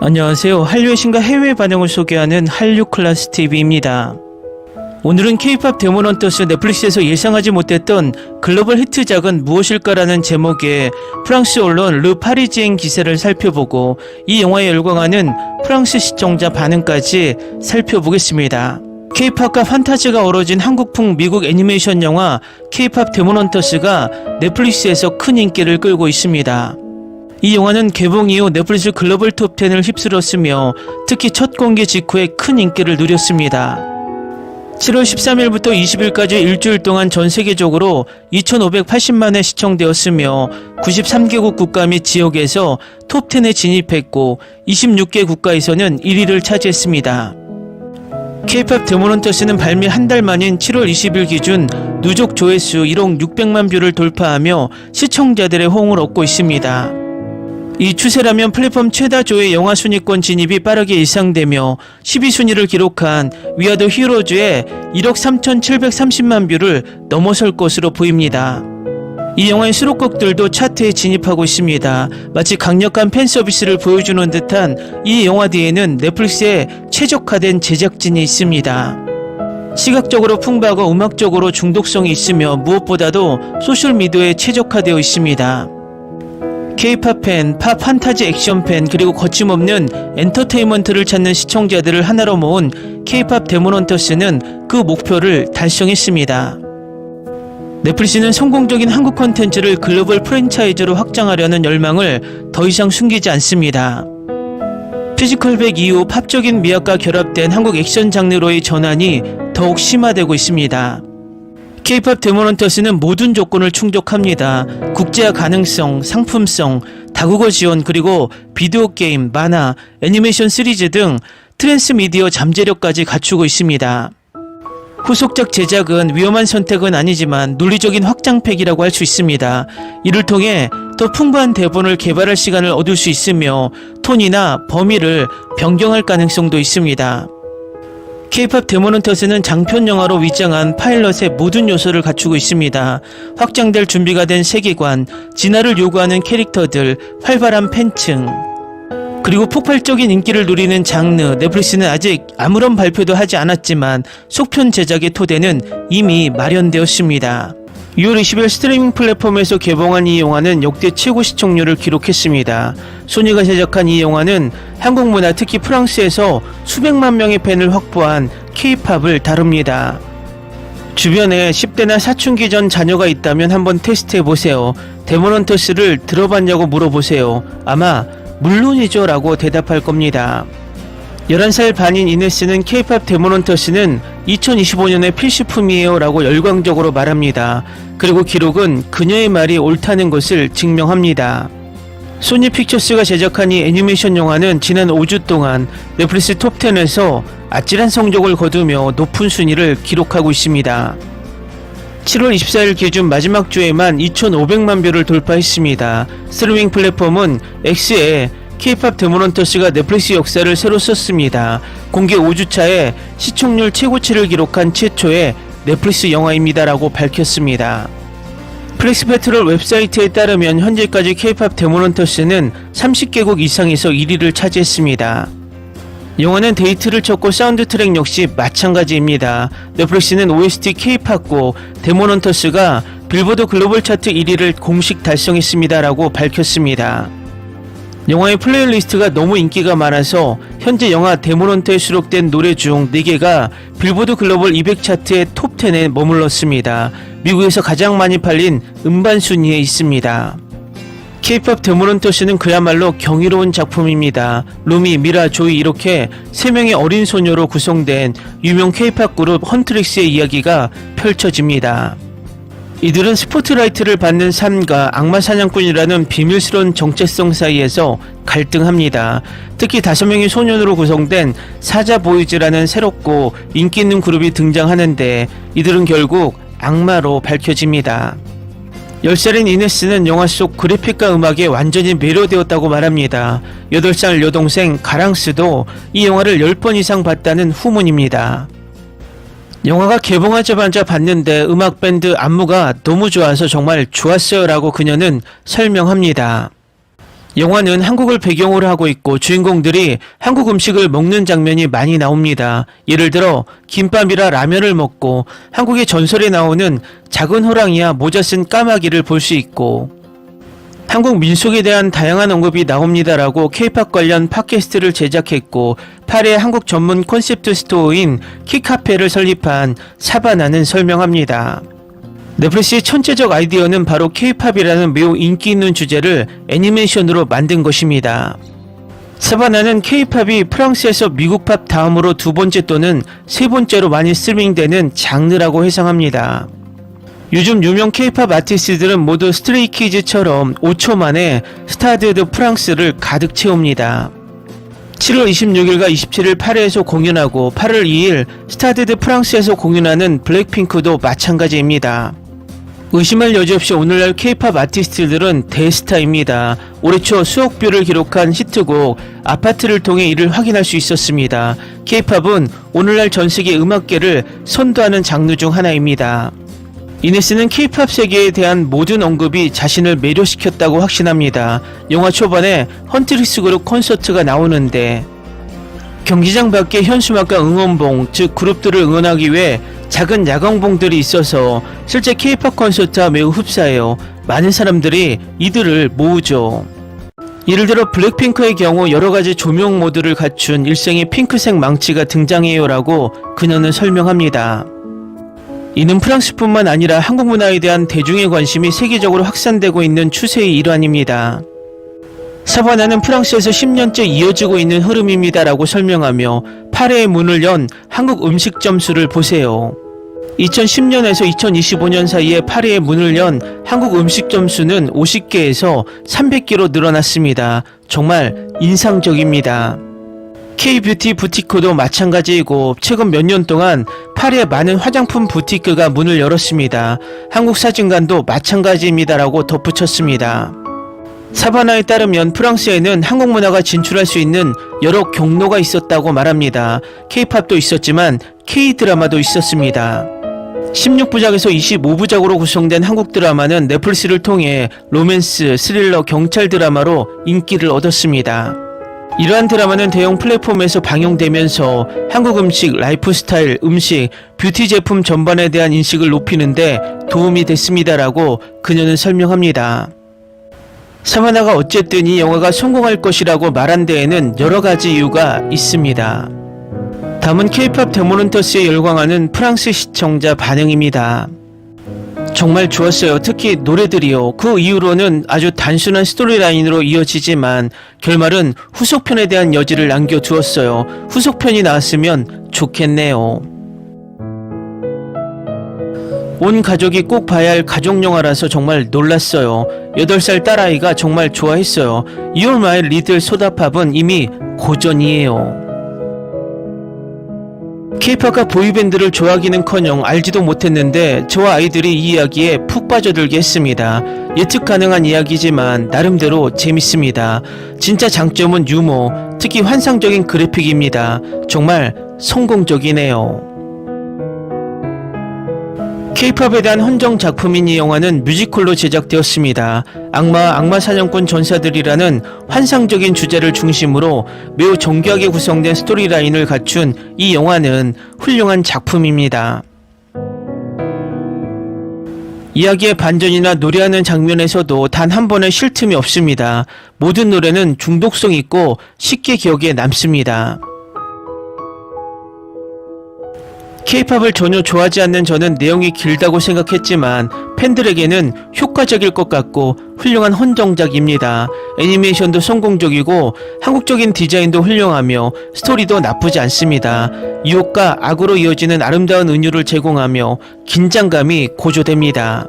안녕하세요. 한류의 신과 해외 반응을 소개하는 한류클래스TV입니다. 오늘은 K-POP 데몬헌터스 넷플릭스에서 예상하지 못했던 글로벌 히트작은 무엇일까라는 제목의 프랑스 언론 르 파리지앵 기사를 살펴보고 이 영화에 열광하는 프랑스 시청자 반응까지 살펴보겠습니다. K-POP과 판타지가 어우러진 한국풍 미국 애니메이션 영화 K-POP 데몬헌터스가 넷플릭스에서 큰 인기를 끌고 있습니다. 이 영화는 개봉 이후 넷플릭스 글로벌 톱10을 휩쓸었으며 특히 첫 공개 직후에 큰 인기를 누렸습니다. 7월 13일부터 20일까지 일주일 동안 전 세계적으로 2,580만회 시청되었으며 93개국 국가 및 지역에서 톱10에 진입했고 26개 국가에서는 1위를 차지했습니다. K-POP 데몬헌터스는 발매 한 달 만인 7월 20일 기준 누적 조회수 1억 600만 뷰를 돌파하며 시청자들의 호응을 얻고 있습니다. 이 추세라면 플랫폼 최다 조회 영화 순위권 진입이 빠르게 예상되며 12순위를 기록한 위아더 히어로즈의 1억 3,730만 뷰를 넘어설 것으로 보입니다. 이 영화의 수록곡들도 차트에 진입하고 있습니다. 마치 강력한 팬 서비스를 보여주는 듯한 이 영화 뒤에는 넷플릭스에 최적화된 제작진이 있습니다. 시각적으로 풍부하고 음악적으로 중독성이 있으며 무엇보다도 소셜미디어에 최적화되어 있습니다. K-POP 팬, 팝 판타지 액션 팬, 그리고 거침없는 엔터테인먼트를 찾는 시청자들을 하나로 모은 K-POP 데몬헌터스는 그 목표를 달성했습니다. 넷플릭스는 성공적인 한국 콘텐츠를 글로벌 프랜차이즈로 확장하려는 열망을 더 이상 숨기지 않습니다. 피지컬백 이후 팝적인 미학과 결합된 한국 액션 장르로의 전환이 더욱 심화되고 있습니다. K-POP 데몬헌터스는 모든 조건을 충족합니다. 국제화 가능성, 상품성, 다국어 지원, 그리고 비디오 게임, 만화, 애니메이션 시리즈 등 트랜스미디어 잠재력까지 갖추고 있습니다. 후속작 제작은 위험한 선택은 아니지만 논리적인 확장팩이라고 할 수 있습니다. 이를 통해 더 풍부한 대본을 개발할 시간을 얻을 수 있으며 톤이나 범위를 변경할 가능성도 있습니다. K-POP 데몬헌터스는 장편 영화로 위장한 파일럿의 모든 요소를 갖추고 있습니다. 확장될 준비가 된 세계관, 진화를 요구하는 캐릭터들, 활발한 팬층, 그리고 폭발적인 인기를 누리는 장르. 넷플릭스는 아직 아무런 발표도 하지 않았지만 속편 제작의 토대는 이미 마련되었습니다. 6월 20일 스트리밍 플랫폼에서 개봉한 이 영화는 역대 최고 시청률을 기록했습니다. 소니가 제작한 이 영화는 한국 문화, 특히 프랑스에서 수백만 명의 팬을 확보한 K-POP을 다룹니다. 주변에 10대나 사춘기 전 자녀가 있다면 한번 테스트해보세요. 데몬헌터스를 들어봤냐고 물어보세요. 아마 물론이죠 라고 대답할 겁니다. 11살 반인 이네스는 K-POP 데몬헌터스는 2025년의 필수품이에요 라고 열광적으로 말합니다. 그리고 기록은 그녀의 말이 옳다는 것을 증명합니다. 소니 픽처스가 제작한 이 애니메이션 영화는 지난 5주 동안 넷플릭스 톱10에서 아찔한 성적을 거두며 높은 순위를 기록하고 있습니다. 7월 24일 기준 마지막 주에만 2,500만 뷰를 돌파했습니다. 스트리밍 플랫폼은 X에 K-POP 데몬헌터스가 넷플릭스 역사를 새로 썼습니다. 공개 5주차에 시청률 최고치를 기록한 최초의 넷플릭스 영화입니다라고 밝혔습니다. 플렉스 페트롤 웹사이트에 따르면 현재까지 K-POP 데몬헌터스는 30개국 이상에서 1위를 차지했습니다. 영화는 데이트를 쳤고 사운드 트랙 역시 마찬가지입니다. 넷플릭스는 OST K-POP고 데몬헌터스가 빌보드 글로벌 차트 1위를 공식 달성했습니다라고 밝혔습니다. 영화의 플레이리스트가 너무 인기가 많아서 현재 영화 데몬헌터에 수록된 노래 중 4개가 빌보드 글로벌 200 차트의 톱10에 머물렀습니다. 미국에서 가장 많이 팔린 음반 순위에 있습니다. K-POP 데몬헌터스는 그야말로 경이로운 작품입니다. 루미, 미라, 조이 이렇게 3명의 어린 소녀로 구성된 유명 K-POP 그룹 헌트릭스의 이야기가 펼쳐집니다. 이들은 스포트라이트를 받는 삶과 악마 사냥꾼이라는 비밀스러운 정체성 사이에서 갈등합니다. 특히 5명의 소년으로 구성된 사자 보이즈라는 새롭고 인기 있는 그룹이 등장하는데 이들은 결국 악마로 밝혀집니다. 10살인 이네스는 영화 속 그래픽과 음악에 완전히 매료되었다고 말합니다. 8살 여동생 가랑스도 이 영화를 10번 이상 봤다는 후문입니다. 영화가 개봉하자마자 봤는데 음악 밴드 안무가 너무 좋아서 정말 좋았어요 라고 그녀는 설명합니다. 영화는 한국을 배경으로 하고 있고 주인공들이 한국 음식을 먹는 장면이 많이 나옵니다. 예를 들어 김밥이라 라면을 먹고 한국의 전설에 나오는 작은 호랑이와 모자 쓴 까마귀를 볼 수 있고 한국 민속에 대한 다양한 언급이 나옵니다라고 K-POP 관련 팟캐스트를 제작했고 8회 한국 전문 콘셉트 스토어인 키카페를 설립한 사바나는 설명합니다. 넷플릭스의 천재적 아이디어는 바로 K-POP이라는 매우 인기 있는 주제를 애니메이션으로 만든 것입니다. 사바나는 K-POP이 프랑스에서 미국 팝 다음으로 두 번째 또는 세 번째로 많이 스트리밍되는 장르라고 해석합니다. 요즘 유명 K-POP 아티스트들은 모두 스트레이키즈처럼 5초 만에 스타드드 프랑스를 가득 채웁니다. 7월 26일과 27일 파리에서 공연하고 8월 2일 스타드드 프랑스에서 공연하는 블랙핑크도 마찬가지입니다. 의심할 여지 없이 오늘날 K-POP 아티스트들은 대스타입니다. 올해 초 수억 뷰를 기록한 히트곡 아파트를 통해 이를 확인할 수 있었습니다. K-POP은 오늘날 전 세계 음악계를 선도하는 장르 중 하나입니다. 이네스는 K-POP 세계에 대한 모든 언급이 자신을 매료시켰다고 확신합니다. 영화 초반에 헌트리스 그룹 콘서트가 나오는데 경기장 밖에 현수막과 응원봉, 즉 그룹들을 응원하기 위해 작은 야광봉들이 있어서 실제 K-POP 콘서트와 매우 흡사해요. 많은 사람들이 이들을 모으죠. 예를 들어 블랙핑크의 경우 여러가지 조명 모드를 갖춘 일생의 핑크색 망치가 등장해요 라고 그녀는 설명합니다. 이는 프랑스뿐만 아니라 한국 문화에 대한 대중의 관심이 세계적으로 확산되고 있는 추세의 일환입니다. 사바나는 프랑스에서 10년째 이어지고 있는 흐름입니다 라고 설명하며 8회의 문을 연 한국 음식점 수를 보세요. 2010년에서 2025년 사이에 8회의 문을 연 한국 음식점 수는 50개에서 300개로 늘어났습니다. 정말 인상적입니다. K-뷰티 부티크도 마찬가지이고 최근 몇 년 동안 파리에 많은 화장품 부티크가 문을 열었습니다. 한국 사진관도 마찬가지입니다라고 덧붙였습니다. 사바나에 따르면 프랑스에는 한국 문화가 진출할 수 있는 여러 경로가 있었다고 말합니다. K-팝도 있었지만 K-드라마도 있었습니다. 16부작에서 25부작으로 구성된 한국 드라마는 넷플릭스를 통해 로맨스, 스릴러, 경찰 드라마로 인기를 얻었습니다. 이러한 드라마는 대형 플랫폼에서 방영되면서 한국 음식, 라이프스타일, 음식, 뷰티 제품 전반에 대한 인식을 높이는데 도움이 됐습니다라고 그녀는 설명합니다. 사바나가 어쨌든 이 영화가 성공할 것이라고 말한 데에는 여러가지 이유가 있습니다. 다음은 K-POP 데모넌터스에 열광하는 프랑스 시청자 반응입니다. 정말 좋았어요. 특히 노래들이요. 그 이후로는 아주 단순한 스토리라인으로 이어지지만 결말은 후속편에 대한 여지를 남겨두었어요. 후속편이 나왔으면 좋겠네요. 온 가족이 꼭 봐야 할 가족영화라서 정말 놀랐어요. 8살 딸아이가 정말 좋아했어요. You're My Little 소다팝은 이미 고전이에요. K-POP과 보이밴드를 좋아하기는커녕 알지도 못했는데 저와 아이들이 이 이야기에 푹 빠져들게 했습니다. 예측 가능한 이야기지만 나름대로 재밌습니다. 진짜 장점은 유머, 특히 환상적인 그래픽입니다. 정말 성공적이네요. K-POP에 대한 헌정 작품인 이 영화는 뮤지컬로 제작되었습니다. 악마 사냥꾼 전사들이라는 환상적인 주제를 중심으로 매우 정교하게 구성된 스토리라인을 갖춘 이 영화는 훌륭한 작품입니다. 이야기의 반전이나 노래하는 장면에서도 단 한 번의 쉴 틈이 없습니다. 모든 노래는 중독성 있고 쉽게 기억에 남습니다. K-POP을 전혀 좋아하지 않는 저는 내용이 길다고 생각했지만 팬들에게는 효과적일 것 같고 훌륭한 헌정작입니다. 애니메이션도 성공적이고 한국적인 디자인도 훌륭하며 스토리도 나쁘지 않습니다. 유혹과 악으로 이어지는 아름다운 은유를 제공하며 긴장감이 고조됩니다.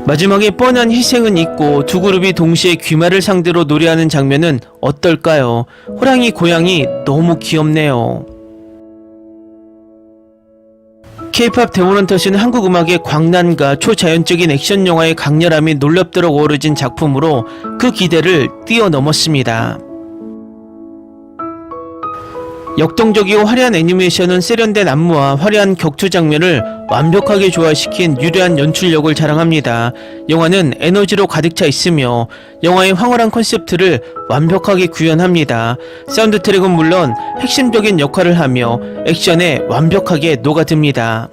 마지막에 뻔한 희생은 있고 두 그룹이 동시에 귀마를 상대로 노래하는 장면은 어떨까요? 호랑이 고양이 너무 귀엽네요. K-POP 데모넌터스는 한국 음악의 광란과 초자연적인 액션 영화의 강렬함이 놀랍도록 어우러진 작품으로 그 기대를 뛰어넘었습니다. 역동적이고 화려한 애니메이션은 세련된 안무와 화려한 격투 장면을 완벽하게 조화시킨 유려한 연출력을 자랑합니다. 영화는 에너지로 가득 차 있으며 영화의 황홀한 컨셉트를 완벽하게 구현합니다. 사운드 트랙은 물론 핵심적인 역할을 하며 액션에 완벽하게 녹아듭니다.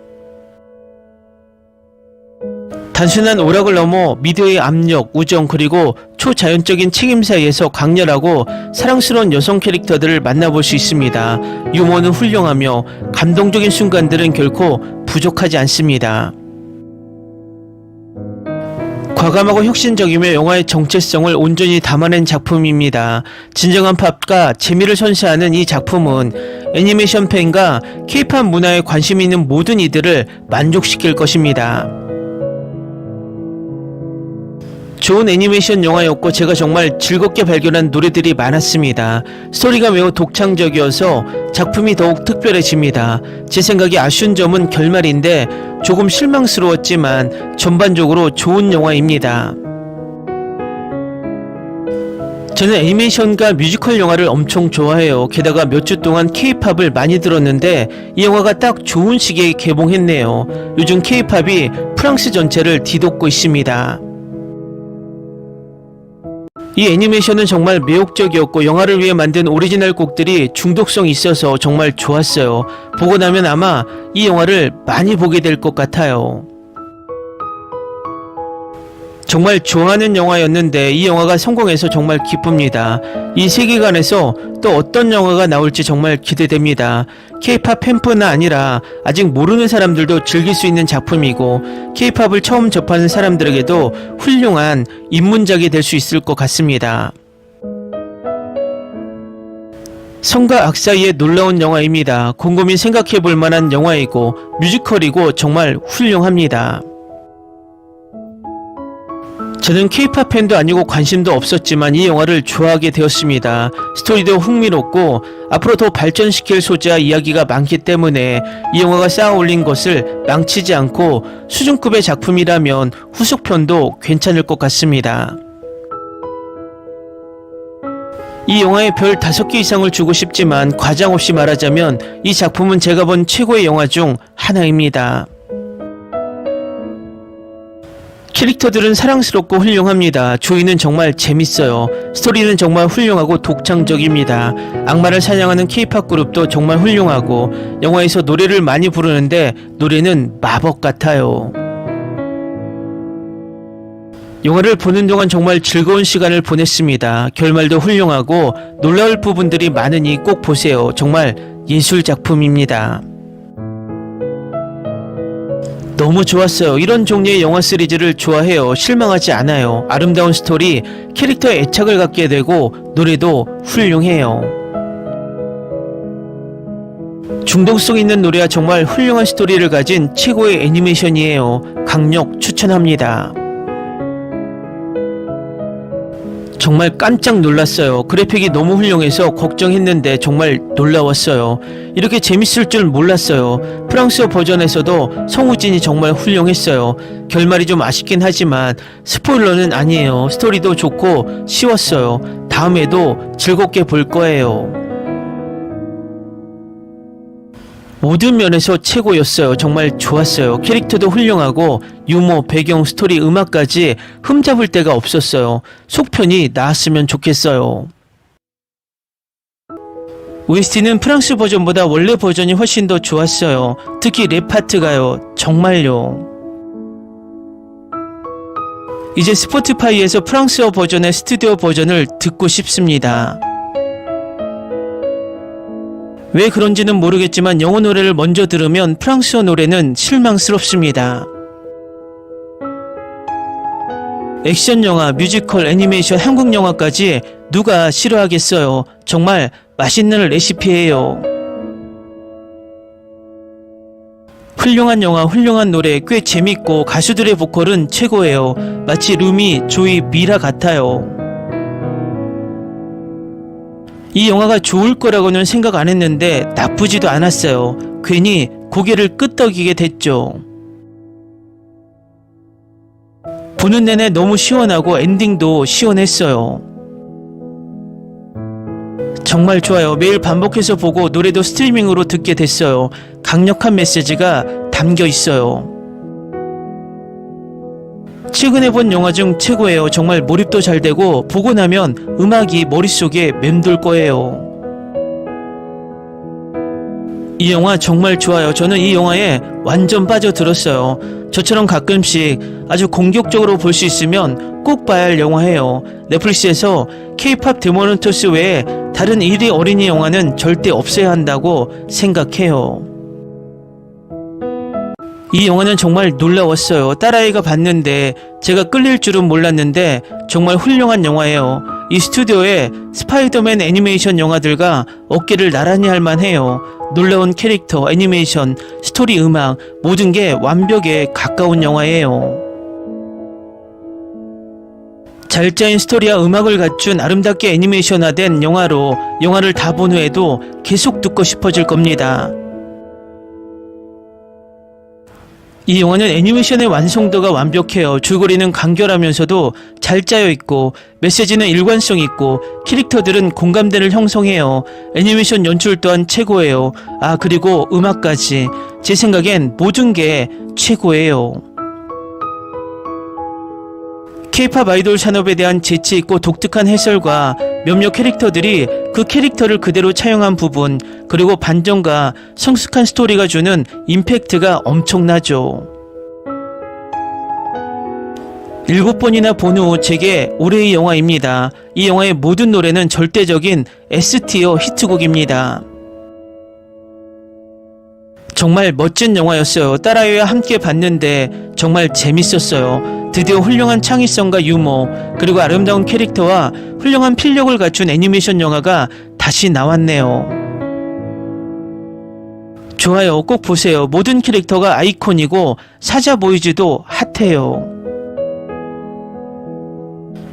단순한 오락을 넘어 미드의 압력, 우정 그리고 초자연적인 책임 사이에서 강렬하고 사랑스러운 여성 캐릭터들을 만나볼 수 있습니다. 유머는 훌륭하며 감동적인 순간들은 결코 부족하지 않습니다. 과감하고 혁신적이며 영화의 정체성을 온전히 담아낸 작품입니다. 진정한 팝과 재미를 선사하는 이 작품은 애니메이션 팬과 K-팝 문화에 관심 있는 모든 이들을 만족시킬 것입니다. 좋은 애니메이션 영화였고 제가 정말 즐겁게 발견한 노래들이 많았습니다. 스토리가 매우 독창적이어서 작품이 더욱 특별해집니다. 제 생각에 아쉬운 점은 결말인데 조금 실망스러웠지만 전반적으로 좋은 영화입니다. 저는 애니메이션과 뮤지컬 영화를 엄청 좋아해요. 게다가 몇 주 동안 K-팝을 많이 들었는데 이 영화가 딱 좋은 시기에 개봉했네요. 요즘 K-팝이 프랑스 전체를 뒤덮고 있습니다. 이 애니메이션은 정말 매혹적이었고 영화를 위해 만든 오리지널 곡들이 중독성이 있어서 정말 좋았어요. 보고 나면 아마 이 영화를 많이 보게 될 것 같아요. 정말 좋아하는 영화였는데 이 영화가 성공해서 정말 기쁩니다. 이 세계관에서 또 어떤 영화가 나올지 정말 기대됩니다. K-팝 팬뿐 아니라 아직 모르는 사람들도 즐길 수 있는 작품이고 K-팝을 처음 접하는 사람들에게도 훌륭한 입문작이 될 수 있을 것 같습니다. 성과 악 사이의 놀라운 영화입니다. 곰곰이 생각해 볼 만한 영화이고 뮤지컬이고 정말 훌륭합니다. 저는 K-팝 팬도 아니고 관심도 없었지만 이 영화를 좋아하게 되었습니다. 스토리도 흥미롭고 앞으로 더 발전시킬 소재와 이야기가 많기 때문에 이 영화가 쌓아 올린 것을 망치지 않고 수준급의 작품이라면 후속편도 괜찮을 것 같습니다. 이 영화에 별 5개 이상을 주고 싶지만 과장 없이 말하자면 이 작품은 제가 본 최고의 영화 중 하나입니다. 캐릭터들은 사랑스럽고 훌륭합니다. 조이는 정말 재밌어요. 스토리는 정말 훌륭하고 독창적입니다. 악마를 사냥하는 K-팝 그룹도 정말 훌륭하고 영화에서 노래를 많이 부르는데 노래는 마법 같아요. 영화를 보는 동안 정말 즐거운 시간을 보냈습니다. 결말도 훌륭하고 놀라울 부분들이 많으니 꼭 보세요. 정말 예술 작품입니다. 너무 좋았어요. 이런 종류의 영화 시리즈를 좋아해요. 실망하지 않아요. 아름다운 스토리, 캐릭터에 애착을 갖게 되고 노래도 훌륭해요. 중독성 있는 노래와 정말 훌륭한 스토리를 가진 최고의 애니메이션이에요. 강력 추천합니다. 정말 깜짝 놀랐어요. 그래픽이 너무 훌륭해서 걱정했는데 정말 놀라웠어요. 이렇게 재밌을 줄 몰랐어요. 프랑스어 버전에서도 성우진이 정말 훌륭했어요. 결말이 좀 아쉽긴 하지만 스포일러는 아니에요. 스토리도 좋고 쉬웠어요. 다음에도 즐겁게 볼 거예요. 모든 면에서 최고였어요. 정말 좋았어요. 캐릭터도 훌륭하고 유머, 배경, 스토리, 음악까지 흠잡을 데가 없었어요. 속편이 나왔으면 좋겠어요. OST는 프랑스 버전보다 원래 버전이 훨씬 더 좋았어요. 특히 랩 파트가요. 정말요. 이제 스포티파이에서 프랑스어 버전의 스튜디오 버전을 듣고 싶습니다. 왜 그런지는 모르겠지만 영어 노래를 먼저 들으면 프랑스어 노래는 실망스럽습니다. 액션 영화, 뮤지컬, 애니메이션, 한국 영화까지 누가 싫어하겠어요. 정말 맛있는 레시피예요. 훌륭한 영화, 훌륭한 노래, 꽤 재밌고 가수들의 보컬은 최고예요. 마치 루미, 조이, 미라 같아요. 이 영화가 좋을 거라고는 생각 안 했는데 나쁘지도 않았어요. 괜히 고개를 끄덕이게 됐죠. 보는 내내 너무 시원하고 엔딩도 시원했어요. 정말 좋아요. 매일 반복해서 보고 노래도 스트리밍으로 듣게 됐어요. 강력한 메시지가 담겨 있어요. 최근에 본 영화 중 최고예요. 정말 몰입도 잘 되고 보고 나면 음악이 머릿속에 맴돌 거예요. 이 영화 정말 좋아요. 저는 이 영화에 완전 빠져들었어요. 저처럼 가끔씩 아주 공격적으로 볼 수 있으면 꼭 봐야 할 영화예요. 넷플릭스에서 K-팝 데모넌터스 외에 다른 1위 어린이 영화는 절대 없어야 한다고 생각해요. 이 영화는 정말 놀라웠어요. 딸아이가 봤는데 제가 끌릴 줄은 몰랐는데 정말 훌륭한 영화예요. 이 스튜디오의 스파이더맨 애니메이션 영화들과 어깨를 나란히 할 만해요. 놀라운 캐릭터, 애니메이션, 스토리, 음악 모든 게 완벽에 가까운 영화예요. 잘 짜인 스토리와 음악을 갖춘 아름답게 애니메이션화된 영화로 영화를 다 본 후에도 계속 듣고 싶어질 겁니다. 이 영화는 애니메이션의 완성도가 완벽해요. 줄거리는 간결하면서도 잘 짜여 있고 메시지는 일관성 있고 캐릭터들은 공감대를 형성해요. 애니메이션 연출 또한 최고예요. 그리고 음악까지. 제 생각엔 모든 게 최고예요. K-팝 아이돌 산업에 대한 재치 있고 독특한 해설과 몇몇 캐릭터들이 그 캐릭터를 그대로 차용한 부분, 그리고 반전과 성숙한 스토리가 주는 임팩트가 엄청나죠. 7번이나 본 후 제게 올해의 영화입니다. 이 영화의 모든 노래는 절대적인 S티어 히트곡입니다. 정말 멋진 영화였어요. 딸아이와 함께 봤는데 정말 재밌었어요. 드디어 훌륭한 창의성과 유머, 그리고 아름다운 캐릭터와 훌륭한 필력을 갖춘 애니메이션 영화가 다시 나왔네요. 좋아요. 꼭 보세요. 모든 캐릭터가 아이콘이고 사자보이즈도 핫해요.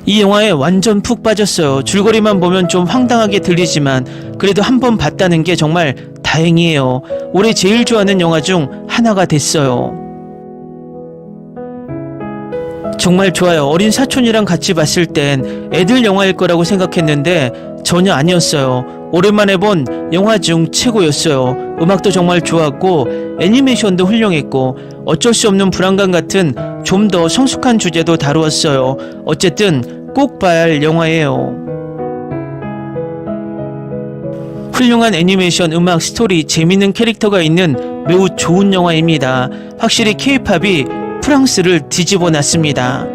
이 영화에 완전 푹 빠졌어요. 줄거리만 보면 좀 황당하게 들리지만 그래도 한 번 봤다는 게 정말 다행이에요. 올해 제일 좋아하는 영화 중 하나가 됐어요. 정말 좋아요. 어린 사촌이랑 같이 봤을 땐 애들 영화일 거라고 생각했는데 전혀 아니었어요. 오랜만에 본 영화 중 최고였어요. 음악도 정말 좋았고 애니메이션도 훌륭했고 어쩔 수 없는 불안감 같은 좀 더 성숙한 주제도 다루었어요. 어쨌든 꼭 봐야 할 영화예요. 훌륭한 애니메이션, 음악, 스토리, 재밌는 캐릭터가 있는 매우 좋은 영화입니다. 확실히 K-팝이 프랑스를 뒤집어 놨습니다.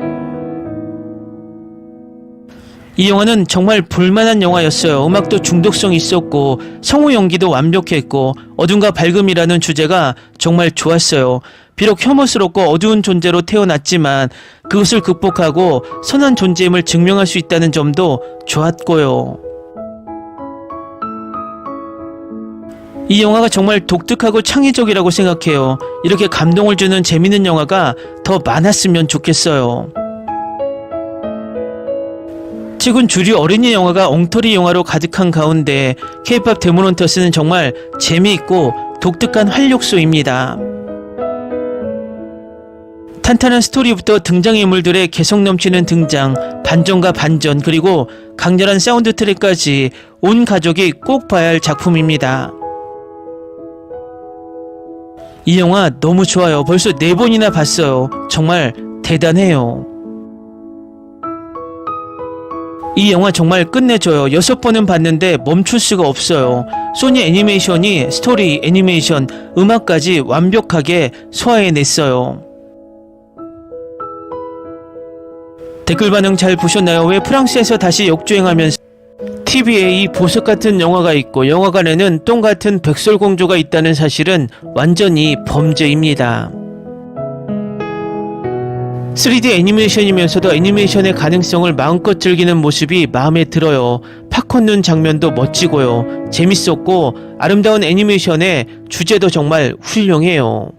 이 영화는 정말 볼만한 영화였어요. 음악도 중독성 있었고 성우 연기도 완벽했고 어둠과 밝음이라는 주제가 정말 좋았어요. 비록 혐오스럽고 어두운 존재로 태어났지만 그것을 극복하고 선한 존재임을 증명할 수 있다는 점도 좋았고요. 이 영화가 정말 독특하고 창의적이라고 생각해요. 이렇게 감동을 주는 재밌는 영화가 더 많았으면 좋겠어요. 최근 주류 어린이 영화가 엉터리 영화로 가득한 가운데 K-팝 데모넌터스는 정말 재미있고 독특한 활력소입니다. 탄탄한 스토리부터 등장인물들의 개성 넘치는 등장, 반전과 반전, 그리고 강렬한 사운드 트랙까지 온 가족이 꼭 봐야 할 작품입니다. 이 영화 너무 좋아요. 벌써 4번이나 봤어요. 정말 대단해요. 이 영화 정말 끝내줘요. 6번은 봤는데 멈출 수가 없어요. 소니 애니메이션이 스토리, 애니메이션, 음악까지 완벽하게 소화해냈어요. 댓글 반응 잘 보셨나요? 왜 프랑스에서 다시 역주행하면서 TV에 이 보석 같은 영화가 있고 영화관에는 똥 같은 백설공주가 있다는 사실은 완전히 범죄입니다. 3D 애니메이션이면서도 애니메이션의 가능성을 마음껏 즐기는 모습이 마음에 들어요. 팝콘 눈 장면도 멋지고요. 재밌었고 아름다운 애니메이션의 주제도 정말 훌륭해요.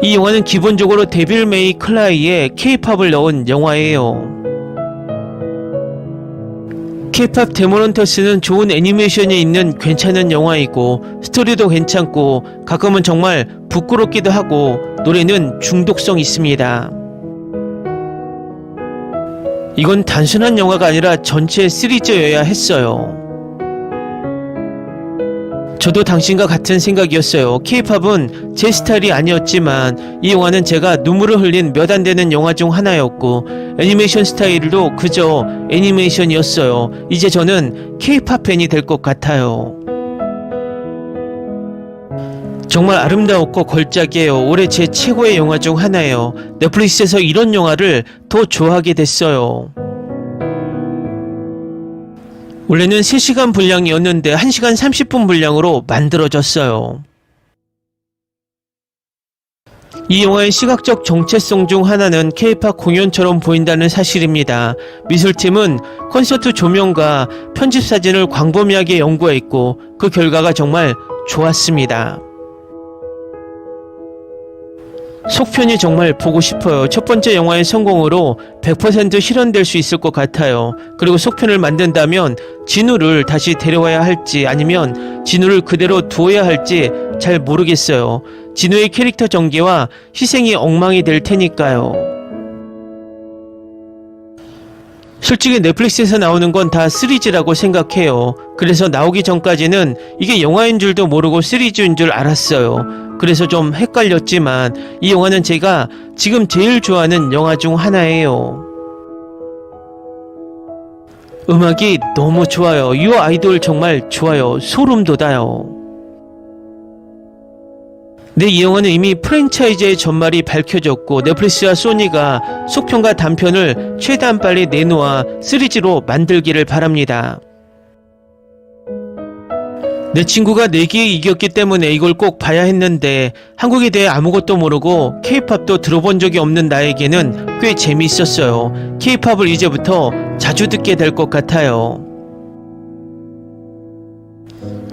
이 영화는 기본적으로 데빌 메이 클라이의 K-팝을 넣은 영화예요. K-팝 데모넌터스는 좋은 애니메이션이 있는 괜찮은 영화이고 스토리도 괜찮고 가끔은 정말 부끄럽기도 하고 노래는 중독성 있습니다. 이건 단순한 영화가 아니라 전체 시리즈여야 했어요. 저도 당신과 같은 생각이었어요. K-팝은 제 스타일이 아니었지만 이 영화는 제가 눈물을 흘린 몇 안 되는 영화 중 하나였고 애니메이션 스타일도 그저 애니메이션이었어요. 이제 저는 K-팝 팬이 될 것 같아요. 정말 아름다웠고 걸작이에요. 올해 제 최고의 영화 중 하나예요. 넷플릭스에서 이런 영화를 더 좋아하게 됐어요. 원래는 3시간 분량이었는데 1시간 30분 분량으로 만들어졌어요. 이 영화의 시각적 정체성 중 하나는 K-팝 공연처럼 보인다는 사실입니다. 미술팀은 콘서트 조명과 편집 사진을 광범위하게 연구했고 그 결과가 정말 좋았습니다. 속편이 정말 보고 싶어요. 첫 번째 영화의 성공으로 100% 실현될 수 있을 것 같아요. 그리고 속편을 만든다면 진우를 다시 데려와야 할지 아니면 진우를 그대로 두어야 할지 잘 모르겠어요. 진우의 캐릭터 전개와 희생이 엉망이 될 테니까요. 솔직히 넷플릭스에서 나오는 건 다 시리즈라고 생각해요. 그래서 나오기 전까지는 이게 영화인 줄도 모르고 시리즈인 줄 알았어요. 그래서 좀 헷갈렸지만 이 영화는 제가 지금 제일 좋아하는 영화 중 하나예요. 음악이 너무 좋아요. 이 아이돌 정말 좋아요. 소름 돋아요. 네, 이 영화는 이미 프랜차이즈의 전말이 밝혀졌고 넷플릭스와 소니가 속편과 단편을 최대한 빨리 내놓아 시리즈로 만들기를 바랍니다. 내 친구가 내기에 이겼기 때문에 이걸 꼭 봐야 했는데 한국에 대해 아무것도 모르고 K-팝도 들어본 적이 없는 나에게는 꽤 재미있었어요. K-팝을 이제부터 자주 듣게 될 것 같아요.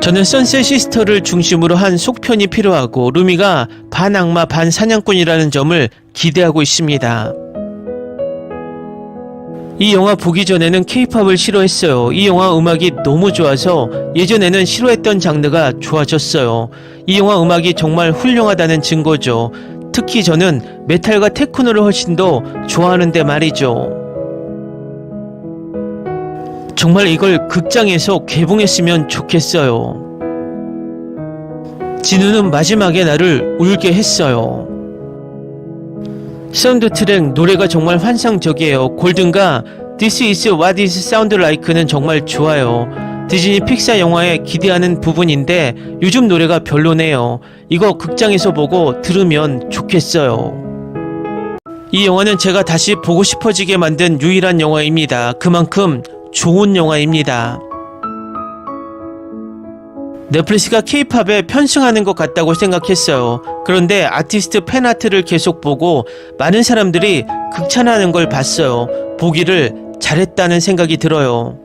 저는 선셋 시스터를 중심으로 한 속편이 필요하고 루미가 반악마 반사냥꾼이라는 점을 기대하고 있습니다. 이 영화 보기 전에는 K-팝을 싫어했어요. 이 영화 음악이 너무 좋아서 예전에는 싫어했던 장르가 좋아졌어요. 이 영화 음악이 정말 훌륭하다는 증거죠. 특히 저는 메탈과 테크노를 훨씬 더 좋아하는데 말이죠. 정말 이걸 극장에서 개봉했으면 좋겠어요. 진우는 마지막에 나를 울게 했어요. 사운드 트랙 노래가 정말 환상적이에요. 골든과 This is what it sounds like는 정말 좋아요. 디즈니 픽사 영화에 기대하는 부분인데 요즘 노래가 별로네요. 이거 극장에서 보고 들으면 좋겠어요. 이 영화는 제가 다시 보고 싶어지게 만든 유일한 영화입니다. 그만큼 좋은 영화입니다. 넷플릭스가 K-팝에 편승하는 것 같다고 생각했어요. 그런데 아티스트 팬아트를 계속 보고 많은 사람들이 극찬하는 걸 봤어요. 보기를 잘했다는 생각이 들어요.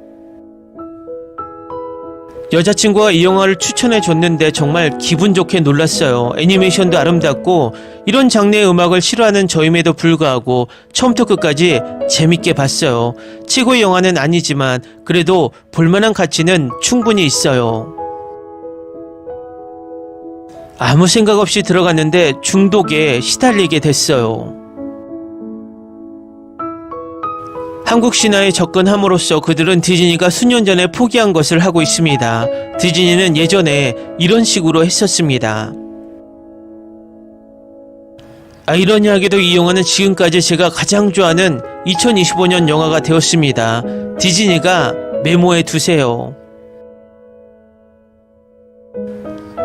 여자친구가 이 영화를 추천해 줬는데 정말 기분 좋게 놀랐어요. 애니메이션도 아름답고 이런 장르의 음악을 싫어하는 저임에도 불구하고 처음부터 끝까지 재밌게 봤어요. 최고의 영화는 아니지만 그래도 볼만한 가치는 충분히 있어요. 아무 생각 없이 들어갔는데 중독에 시달리게 됐어요. 한국 신화에 접근함으로써 그들은 디즈니가 수년 전에 포기한 것을 하고 있습니다. 디즈니는 예전에 이런 식으로 했었습니다. 아이러니하게도 이 영화는 지금까지 제가 가장 좋아하는 2025년 영화가 되었습니다. 디즈니가 메모해 두세요.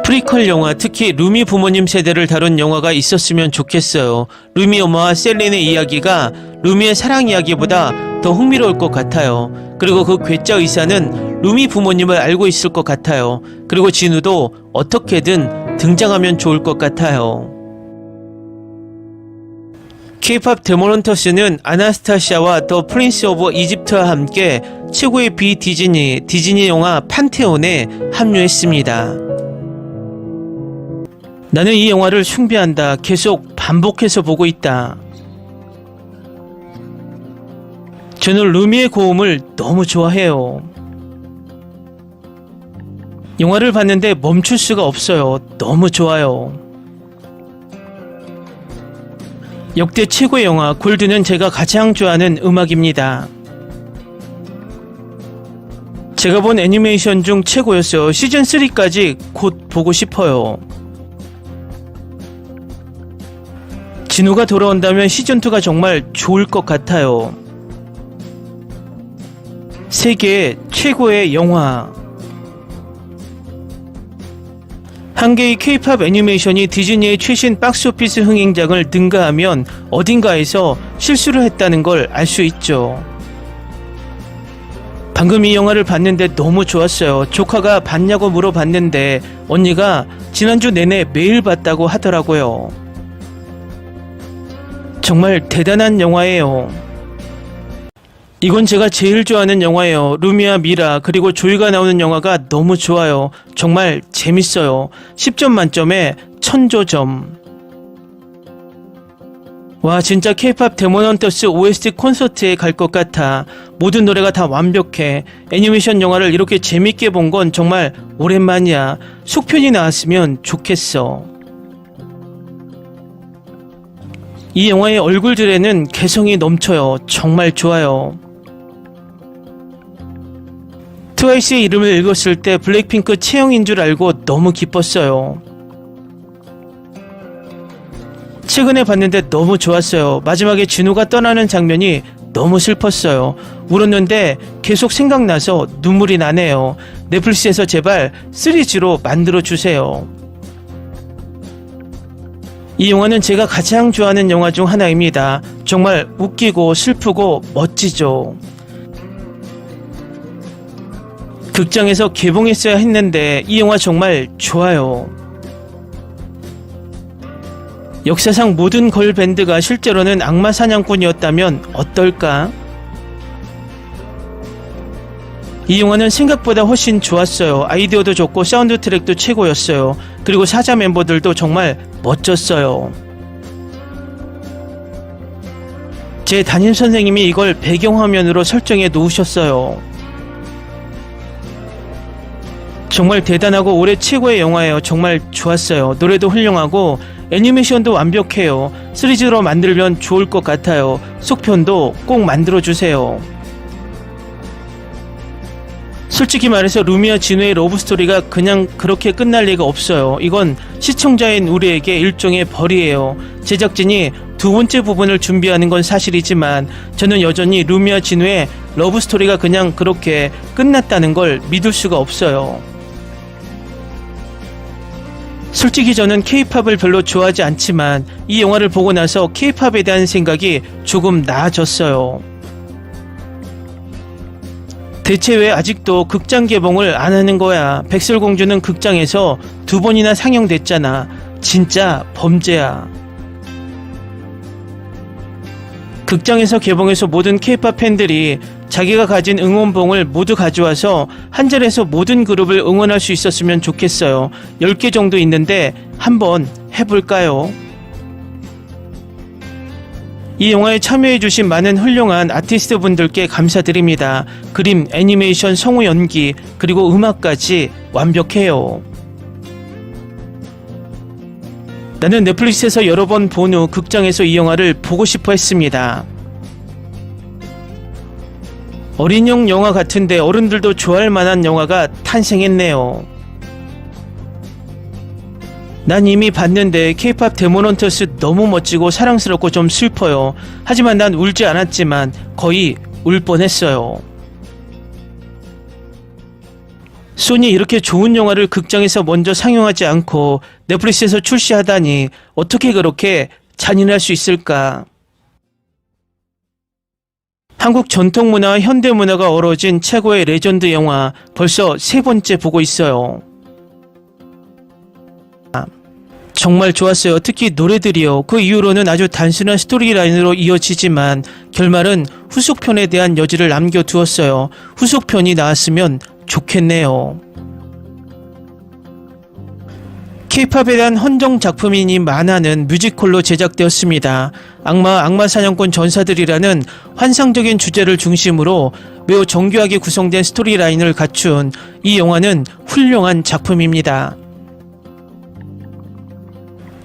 프리퀄 영화, 특히 루미 부모님 세대를 다룬 영화가 있었으면 좋겠어요. 루미 엄마와 셀린의 이야기가 루미의 사랑 이야기보다 더 흥미로울 것 같아요. 그리고 그 괴짜 의사는 루미 부모님을 알고 있을 것 같아요. 그리고 진우도 어떻게든 등장하면 좋을 것 같아요. K-팝 데모넌터스는 아나스타시아와 더 프린스 오브 이집트와 함께 최고의 디즈니 영화 판테온에 합류했습니다. 나는 이 영화를 숭배한다. 계속 반복해서 보고 있다. 저는 루미의 고음을 너무 좋아해요. 영화를 봤는데 멈출 수가 없어요. 너무 좋아요. 역대 최고의 영화 골드는 제가 가장 좋아하는 음악입니다. 제가 본 애니메이션 중 최고였어요. 시즌3까지 곧 보고 싶어요. 진우가 돌아온다면 시즌2가 정말 좋을 것 같아요. 세계 최고의 영화. 한 개의 K-팝 애니메이션이 디즈니의 최신 박스오피스 흥행작을 능가하면 어딘가에서 실수를 했다는 걸 알 수 있죠. 방금 이 영화를 봤는데 너무 좋았어요. 조카가 봤냐고 물어봤는데 언니가 지난주 내내 매일 봤다고 하더라고요. 정말 대단한 영화예요. 이건 제가 제일 좋아하는 영화예요. 루미와 미라 그리고 조이가 나오는 영화가 너무 좋아요. 정말 재밌어요. 10점 만점에 1000조점. 와, 진짜 K-팝 데몬헌터스 OST 콘서트에 갈 것 같아. 모든 노래가 다 완벽해. 애니메이션 영화를 이렇게 재밌게 본 건 정말 오랜만이야. 속편이 나왔으면 좋겠어. 이 영화의 얼굴들에는 개성이 넘쳐요. 정말 좋아요. 트와이스의 이름을 읽었을 때 블랙핑크 채영인 줄 알고 너무 기뻤어요. 최근에 봤는데 너무 좋았어요. 마지막에 진우가 떠나는 장면이 너무 슬펐어요. 울었는데 계속 생각나서 눈물이 나네요. 넷플릭스에서 제발 시리즈로 만들어주세요. 이 영화는 제가 가장 좋아하는 영화 중 하나입니다. 정말 웃기고 슬프고 멋지죠. 극장에서 개봉했어야 했는데 이 영화 정말 좋아요. 역사상 모든 걸밴드가 실제로는 악마 사냥꾼이었다면 어떨까? 이 영화는 생각보다 훨씬 좋았어요. 아이디어도 좋고 사운드 트랙도 최고였어요. 그리고 사자 멤버들도 정말 멋졌어요. 제 담임선생님이 이걸 배경화면으로 설정해 놓으셨어요. 정말 대단하고 올해 최고의 영화예요. 정말 좋았어요. 노래도 훌륭하고 애니메이션도 완벽해요. 시리즈로 만들면 좋을 것 같아요. 속편도 꼭 만들어주세요. 솔직히 말해서 루미와 진우의 러브스토리가 그냥 그렇게 끝날 리가 없어요. 이건 시청자인 우리에게 일종의 벌이에요. 제작진이 두 번째 부분을 준비하는 건 사실이지만 저는 여전히 루미와 진우의 러브스토리가 그냥 그렇게 끝났다는 걸 믿을 수가 없어요. 솔직히 저는 K-팝을 별로 좋아하지 않지만 이 영화를 보고 나서 K-팝에 대한 생각이 조금 나아졌어요. 대체 왜 아직도 극장 개봉을 안 하는 거야? 백설공주는 극장에서 2번이나 상영됐잖아. 진짜 범죄야. 극장에서 개봉해서 모든 K-팝 팬들이 자기가 가진 응원봉을 모두 가져와서 한 자리에서 모든 그룹을 응원할 수 있었으면 좋겠어요. 10개 정도 있는데 한번 해볼까요? 이 영화에 참여해주신 많은 훌륭한 아티스트 분들께 감사드립니다. 그림, 애니메이션, 성우 연기, 그리고 음악까지 완벽해요. 나는 넷플릭스에서 여러 번 본 후 극장에서 이 영화를 보고 싶어 했습니다. 어린용 영화 같은데 어른들도 좋아할 만한 영화가 탄생했네요. 난 이미 봤는데 K-팝 데몬헌터스 너무 멋지고 사랑스럽고 좀 슬퍼요. 하지만 난 울지 않았지만 거의 울 뻔했어요. 소니 이렇게 좋은 영화를 극장에서 먼저 상영하지 않고 넷플릭스에서 출시하다니 어떻게 그렇게 잔인할 수 있을까? 한국 전통문화와 현대문화가 어우러진 최고의 레전드 영화 벌써 3번째 보고 있어요. 정말 좋았어요. 특히 노래들이요. 그 이후로는 아주 단순한 스토리라인으로 이어지지만 결말은 후속편에 대한 여지를 남겨두었어요. 후속편이 나왔으면 좋겠네요. K-팝에 대한 헌정 작품이니 만화는 뮤지컬로 제작되었습니다. 악마 사냥꾼 전사들이라는 환상적인 주제를 중심으로 매우 정교하게 구성된 스토리라인을 갖춘 이 영화는 훌륭한 작품입니다.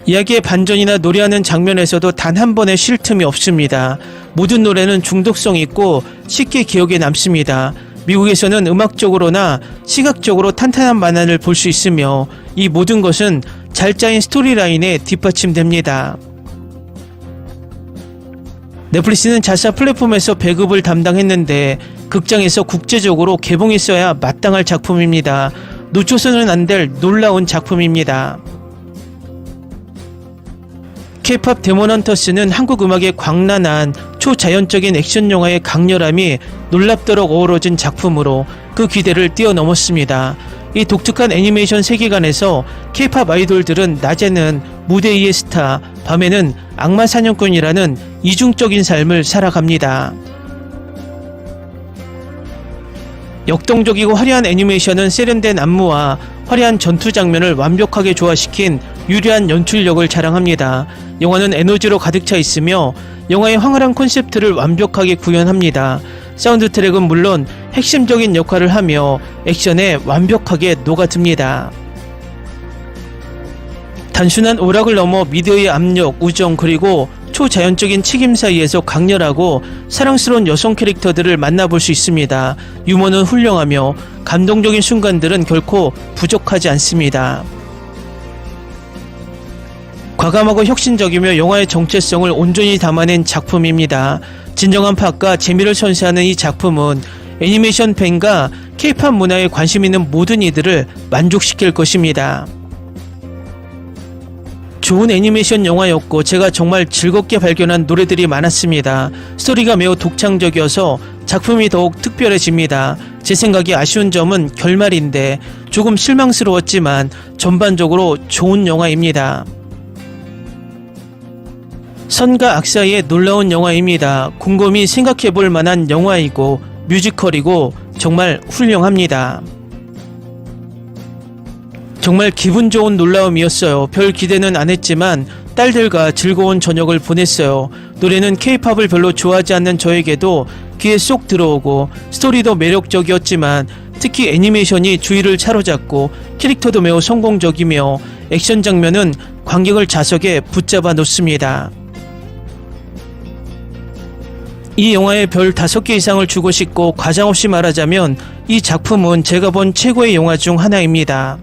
이야기의 반전이나 노래하는 장면에서도 단 한 번의 쉴 틈이 없습니다. 모든 노래는 중독성 있고 쉽게 기억에 남습니다. 미국에서는 음악적으로나 시각적으로 탄탄한 만화를 볼 수 있으며 이 모든 것은 잘 짜인 스토리라인에 뒷받침됩니다. 넷플릭스는 자사 플랫폼에서 배급을 담당했는데 극장에서 국제적으로 개봉했어야 마땅할 작품입니다. 놓쳐서는 안 될 놀라운 작품입니다. K-팝 데몬헌터스는 한국 음악의 광란한 초자연적인 액션 영화의 강렬함이 놀랍도록 어우러진 작품으로 그 기대를 뛰어넘었습니다. 이 독특한 애니메이션 세계관에서 K-팝 아이돌들은 낮에는 무대 위의 스타, 밤에는 악마 사냥꾼이라는 이중적인 삶을 살아갑니다. 역동적이고 화려한 애니메이션은 세련된 안무와 화려한 전투 장면을 완벽하게 조화시킨 유려한 연출력을 자랑합니다. 영화는 에너지로 가득 차 있으며 영화의 황홀한 콘셉트를 완벽하게 구현합니다. 사운드 트랙은 물론 핵심적인 역할을 하며 액션에 완벽하게 녹아듭니다. 단순한 오락을 넘어 미디어의 압력, 우정 그리고 초자연적인 책임 사이에서 강렬하고 사랑스러운 여성 캐릭터들을 만나볼 수 있습니다. 유머는 훌륭하며 감동적인 순간들은 결코 부족하지 않습니다. 과감하고 혁신적이며 영화의 정체성을 온전히 담아낸 작품입니다. 진정한 팝과 재미를 선사하는 이 작품은 애니메이션 팬과 K-팝 문화에 관심 있는 모든 이들을 만족시킬 것입니다. 좋은 애니메이션 영화였고 제가 정말 즐겁게 발견한 노래들이 많았습니다. 스토리가 매우 독창적이어서 작품이 더욱 특별해집니다. 제 생각에 아쉬운 점은 결말인데 조금 실망스러웠지만 전반적으로 좋은 영화입니다. 선과 악 사이의 놀라운 영화입니다. 곰곰이 생각해볼 만한 영화이고 뮤지컬이고 정말 훌륭합니다. 정말 기분 좋은 놀라움이었어요. 별 기대는 안 했지만 딸들과 즐거운 저녁을 보냈어요. 노래는 K-팝을 별로 좋아하지 않는 저에게도 귀에 쏙 들어오고 스토리도 매력적이었지만 특히 애니메이션이 주의를 사로잡고 캐릭터도 매우 성공적이며 액션 장면은 관객을 좌석에 붙잡아 놓습니다. 이 영화에 별 5개 이상을 주고 싶고 과장없이 말하자면 이 작품은 제가 본 최고의 영화 중 하나입니다.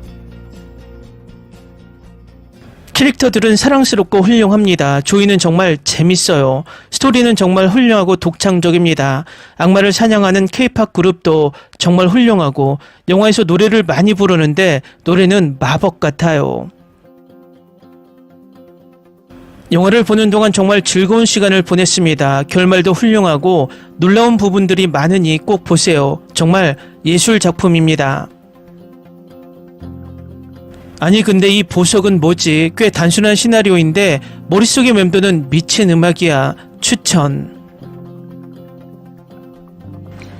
캐릭터들은 사랑스럽고 훌륭합니다. 조이는 정말 재밌어요. 스토리는 정말 훌륭하고 독창적입니다. 악마를 사냥하는 K-팝 그룹도 정말 훌륭하고 영화에서 노래를 많이 부르는데 노래는 마법 같아요. 영화를 보는 동안 정말 즐거운 시간을 보냈습니다. 결말도 훌륭하고 놀라운 부분들이 많으니 꼭 보세요. 정말 예술 작품입니다. 아니 근데 이 보석은 뭐지? 꽤 단순한 시나리오인데 머릿속에 맴도는 미친 음악이야. 추천.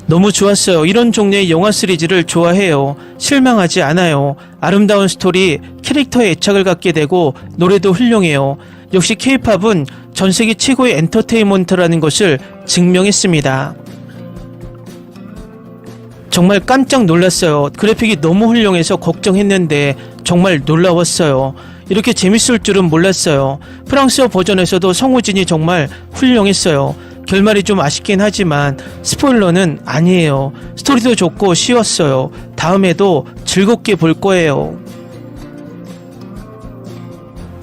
너무 좋았어요. 이런 종류의 영화 시리즈를 좋아해요. 실망하지 않아요. 아름다운 스토리, 캐릭터에 애착을 갖게 되고 노래도 훌륭해요. 역시 K-팝은 전세계 최고의 엔터테인먼트라는 것을 증명했습니다. 정말 깜짝 놀랐어요. 그래픽이 너무 훌륭해서 걱정했는데 정말 놀라웠어요. 이렇게 재밌을 줄은 몰랐어요. 프랑스어 버전에서도 성우진이 정말 훌륭했어요. 결말이 좀 아쉽긴 하지만 스포일러는 아니에요. 스토리도 좋고 쉬웠어요. 다음에도 즐겁게 볼 거예요.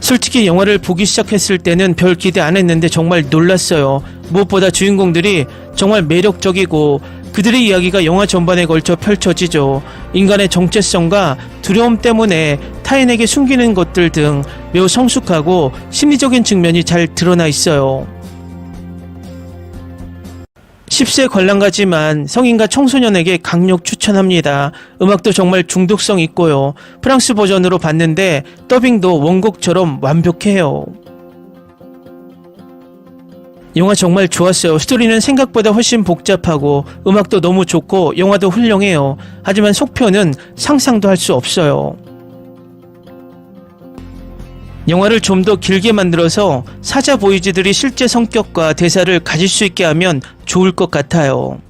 솔직히 영화를 보기 시작했을 때는 별 기대 안 했는데 정말 놀랐어요. 무엇보다 주인공들이 정말 매력적이고 그들의 이야기가 영화 전반에 걸쳐 펼쳐지죠. 인간의 정체성과 두려움 때문에 타인에게 숨기는 것들 등 매우 성숙하고 심리적인 측면이 잘 드러나 있어요. 10세 관람가지만 성인과 청소년에게 강력 추천합니다. 음악도 정말 중독성 있고요. 프랑스 버전으로 봤는데 더빙도 원곡처럼 완벽해요. 영화 정말 좋았어요. 스토리는 생각보다 훨씬 복잡하고 음악도 너무 좋고 영화도 훌륭해요. 하지만 속편은 상상도 할 수 없어요. 영화를 좀 더 길게 만들어서 사자 보이즈들이 실제 성격과 대사를 가질 수 있게 하면 좋을 것 같아요.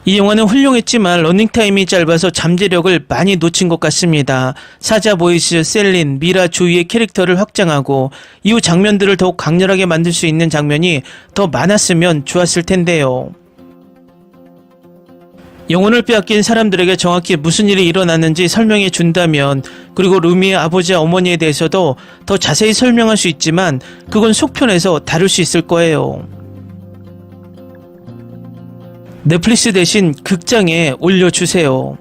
이 영화는 훌륭했지만 러닝타임이 짧아서 잠재력을 많이 놓친 것 같습니다. 사자 보이즈, 셀린, 미라 주위의 캐릭터를 확장하고 이후 장면들을 더욱 강렬하게 만들 수 있는 장면이 더 많았으면 좋았을 텐데요. 영혼을 빼앗긴 사람들에게 정확히 무슨 일이 일어났는지 설명해 준다면, 그리고 루미의 아버지와 어머니에 대해서도 더 자세히 설명할 수 있지만 그건 속편에서 다룰 수 있을 거예요. 넷플릭스 대신 극장에 올려주세요.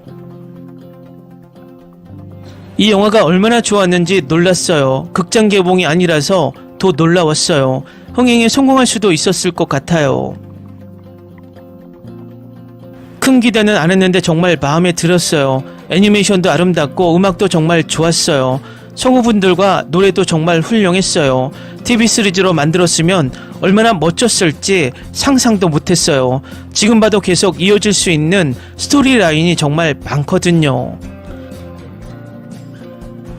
이 영화가 얼마나 좋았는지 놀랐어요. 극장 개봉이 아니라서 더 놀라웠어요. 흥행에 성공할 수도 있었을 것 같아요. 큰 기대는 안 했는데 정말 마음에 들었어요. 애니메이션도 아름답고 음악도 정말 좋았어요. 성우분들과 노래도 정말 훌륭했어요. TV 시리즈로 만들었으면 얼마나 멋졌을지 상상도 못했어요. 지금 봐도 계속 이어질 수 있는 스토리 라인이 정말 많거든요.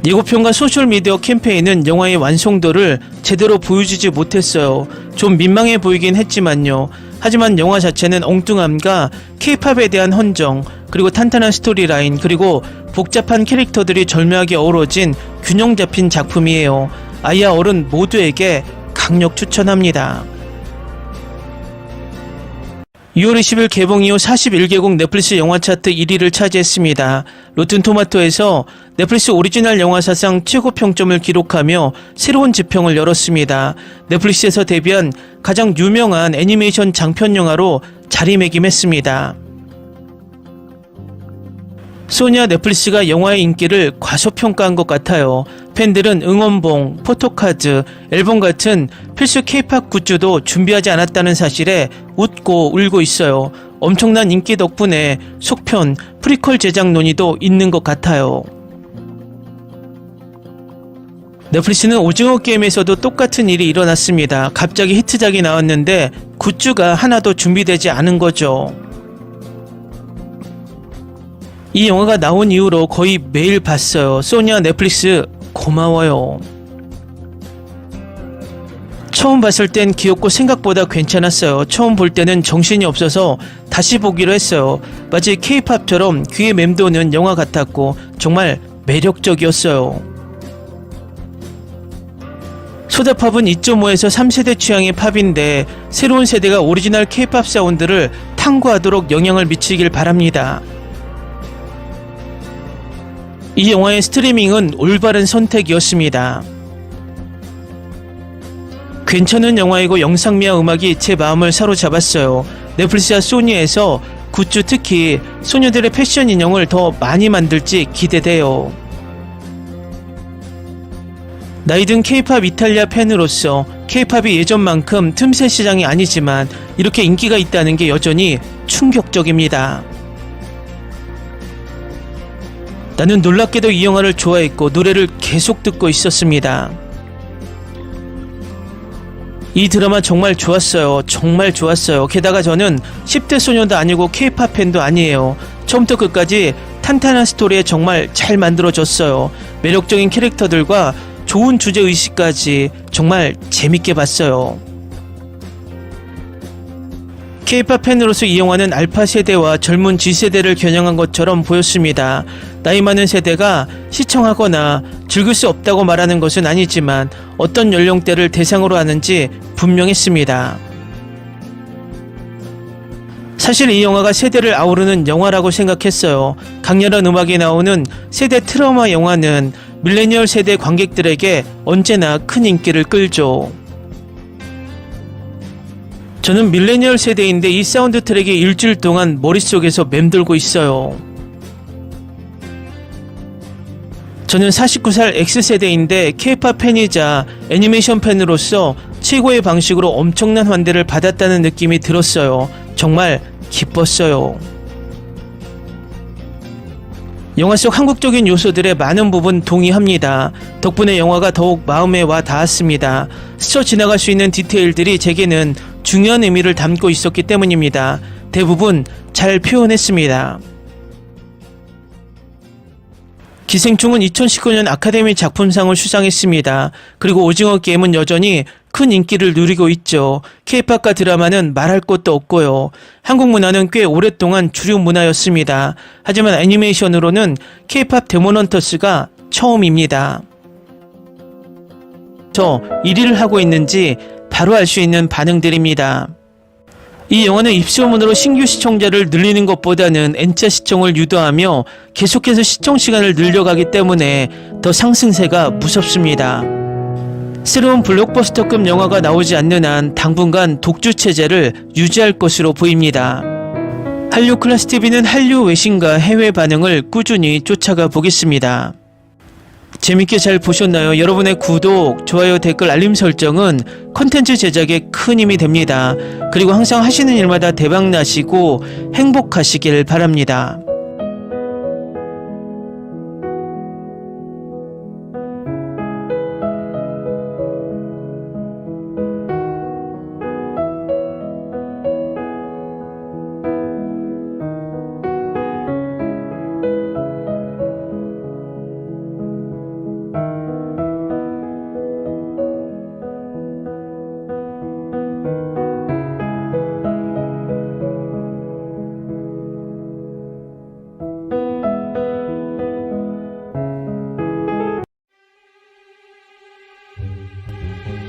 예고편과 소셜미디어 캠페인은 영화의 완성도를 제대로 보여주지 못했어요. 좀 민망해 보이긴 했지만요. 하지만 영화 자체는 엉뚱함과 K-팝에 대한 헌정, 그리고 탄탄한 스토리라인, 그리고 복잡한 캐릭터들이 절묘하게 어우러진 균형 잡힌 작품이에요. 아이와 어른 모두에게 강력 추천합니다. 6월 20일 개봉 이후 41개국 넷플릭스 영화 차트 1위를 차지했습니다. 로튼토마토에서 넷플릭스 오리지널 영화 사상 최고 평점을 기록하며 새로운 지평을 열었습니다. 넷플릭스에서 데뷔한 가장 유명한 애니메이션 장편 영화로 자리매김했습니다. 소니와 넷플릭스가 영화의 인기를 과소평가한 것 같아요. 팬들은 응원봉, 포토카드, 앨범 같은 필수 K-팝 굿즈도 준비하지 않았다는 사실에 웃고 울고 있어요. 엄청난 인기 덕분에 속편, 프리퀄 제작 논의도 있는 것 같아요. 넷플릭스는 오징어 게임에서도 똑같은 일이 일어났습니다. 갑자기 히트작이 나왔는데 굿즈가 하나도 준비되지 않은 거죠. 이 영화가 나온 이후로 거의 매일 봤어요. 소니와 넷플릭스 고마워요. 처음 봤을 땐 귀엽고 생각보다 괜찮았어요. 처음 볼 때는 정신이 없어서 다시 보기로 했어요. 마치 K-팝처럼 귀에 맴도는 영화 같았고 정말 매력적이었어요. 소다팝은 2.5에서 3세대 취향의 팝인데 새로운 세대가 오리지널 K-팝 사운드를 탐구하도록 영향을 미치길 바랍니다. 이 영화의 스트리밍은 올바른 선택이었습니다. 괜찮은 영화이고 영상미와 음악이 제 마음을 사로잡았어요. 넷플릭스와 소니에서 굿즈, 특히 소녀들의 패션 인형을 더 많이 만들지 기대돼요. 나이든 K-팝 이탈리아 팬으로서 K-팝이 예전만큼 틈새 시장이 아니지만 이렇게 인기가 있다는 게 여전히 충격적입니다. 나는 놀랍게도 이 영화를 좋아했고 노래를 계속 듣고 있었습니다. 이 드라마 정말 좋았어요. 정말 좋았어요. 게다가 저는 10대 소녀도 아니고 K-팝 팬도 아니에요. 처음부터 끝까지 탄탄한 스토리에 정말 잘 만들어졌어요. 매력적인 캐릭터들과 좋은 주제의식까지 정말 재밌게 봤어요. K-팝 팬으로서 이 영화는 알파 세대와 젊은 G세대를 겨냥한 것처럼 보였습니다. 나이 많은 세대가 시청하거나 즐길 수 없다고 말하는 것은 아니지만 어떤 연령대를 대상으로 하는지 분명했습니다. 사실 이 영화가 세대를 아우르는 영화라고 생각했어요. 강렬한 음악이 나오는 세대 트라우마 영화는 밀레니얼 세대 관객들에게 언제나 큰 인기를 끌죠. 저는 밀레니얼 세대인데 이 사운드 트랙이 일주일 동안 머릿속에서 맴돌고 있어요. 저는 49살 X세대인데 K-팝 팬이자 애니메이션 팬으로서 최고의 방식으로 엄청난 환대를 받았다는 느낌이 들었어요. 정말 기뻤어요. 영화 속 한국적인 요소들의 많은 부분 동의합니다. 덕분에 영화가 더욱 마음에 와 닿았습니다. 스쳐 지나갈 수 있는 디테일들이 제게는 중요한 의미를 담고 있었기 때문입니다. 대부분 잘 표현했습니다. 기생충은 2019년 아카데미 작품상을 수상했습니다. 그리고 오징어 게임은 여전히 큰 인기를 누리고 있죠. K-팝과 드라마는 말할 것도 없고요. 한국 문화는 꽤 오랫동안 주류 문화였습니다. 하지만 애니메이션으로는 K-팝 데몬헌터스가 처음입니다. 저 1위를 하고 있는지 바로 알 수 있는 반응들입니다. 이 영화는 입소문으로 신규 시청자를 늘리는 것보다는 N차 시청을 유도하며 계속해서 시청 시간을 늘려가기 때문에 더 상승세가 무섭습니다. 새로운 블록버스터급 영화가 나오지 않는 한 당분간 독주 체제를 유지할 것으로 보입니다. 한류 클래스 TV는 한류 외신과 해외 반응을 꾸준히 쫓아가 보겠습니다. 재밌게 잘 보셨나요? 여러분의 구독, 좋아요, 댓글, 알림 설정은 컨텐츠 제작에 큰 힘이 됩니다. 그리고 항상 하시는 일마다 대박 나시고 행복하시길 바랍니다.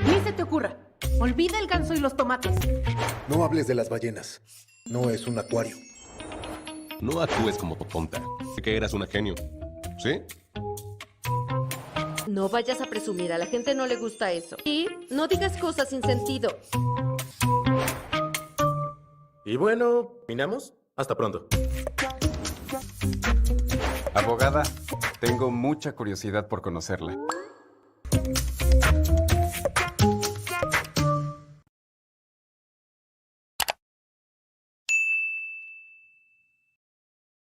Ni se te ocurra. Olvida el ganso y los tomates. No hables de las ballenas. No es un acuario. No actúes como tonta. Que eras una genio. ¿Sí? No vayas a presumir, a la gente no le gusta eso. Y no digas cosas sin sentido. Y bueno, ¿terminamos? Hasta pronto. Abogada, tengo mucha curiosidad por conocerla.